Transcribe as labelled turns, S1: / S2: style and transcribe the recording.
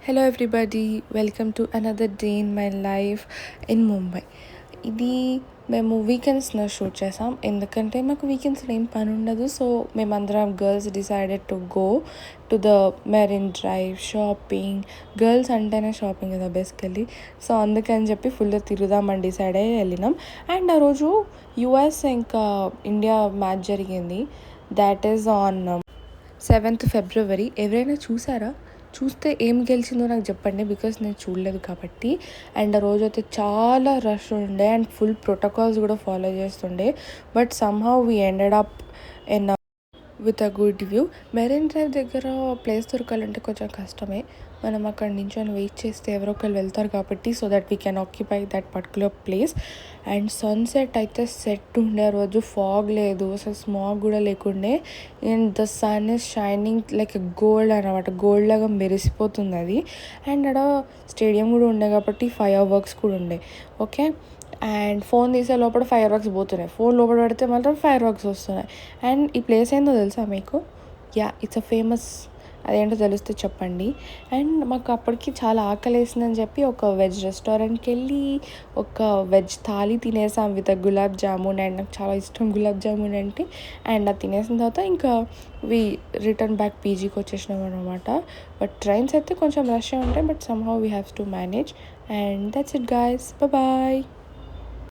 S1: Hello everybody, welcome to another day in my life in Mumbai. ఇది మేము వీకెండ్స్లో shoot చేసాం, ఎందుకంటే మాకు వీకెండ్స్లో ఏం పని ఉండదు. సో మేమందరం girls decided to go to the Merin drive shopping. Girls అంటేనే షాపింగ్ కదా బేసికలీ. సో అందుకని చెప్పి ఫుల్ తిరుగుదామని డిసైడ్ అయ్యి వెళ్ళినాం. అండ్ ఆ రోజు యుఎస్ ఇంకా ఇండియా మ్యాచ్ జరిగింది. That is on 7th February. ఎవరైనా చూస్తే ఏం గెలిచిందో నాకు చెప్పండి, బికాస్ నేను చూడలేదు కాబట్టి. అండ్ ఆ రోజు అయితే చాలా రష్ ఉండే అండ్ ఫుల్ ప్రోటోకాల్స్ కూడా ఫాలో చేస్తుండే. But somehow we ended up in with a good view. Marine drive దగ్గర ప్లేస్ దొరకాలంటే కొంచెం కష్టమే. మనం అక్కడ నించొని వెయిట్ చేస్తే ఎవరో ఒకరు వెళ్తారు కాబట్టి, so that we can occupy that particular place. And sunset అయితే సెట్ ఉండే ఆ రోజు. ఫాగ్ లేదు, అసలు స్మాగ్ కూడా లేకుండే. And the sun is shining like gold అనమాట, గోల్డ్ లాగా మెరిసిపోతుంది అది. అండ్ అక్కడ స్టేడియం కూడా ఉండే కాబట్టి ఫైర్ వర్క్స్ కూడా ఉండే. ఓకే, అండ్ ఫోన్ తీసే లోపల ఫైర్ వర్క్స్ పోతున్నాయి, ఫోన్ లోపల పెడితే మాత్రం ఫైర్ వర్క్స్ వస్తున్నాయి. అండ్ ఈ ప్లేస్ ఏందో తెలుసా మీకు? It's a famous. అదేంటో తెలిస్తే చెప్పండి. అండ్ మాకు అప్పటికి చాలా ఆకలి వేసిందని చెప్పి ఒక వెజ్ రెస్టారెంట్కి వెళ్ళి ఒక వెజ్ థాలీ తినేసాం విత్ గులాబ్ జామున్. అండ్ నాకు చాలా ఇష్టం గులాబ్ జామున్ అంటే. అండ్ అది తినేసిన తర్వాత ఇంకా రిటర్న్ బ్యాక్ పీజీకి వచ్చేసినాం అనమాట. బట్ ట్రైన్స్ అయితే కొంచెం రష్ ఉంటాయి, but somehow we have to manage. And that's it guys, bye.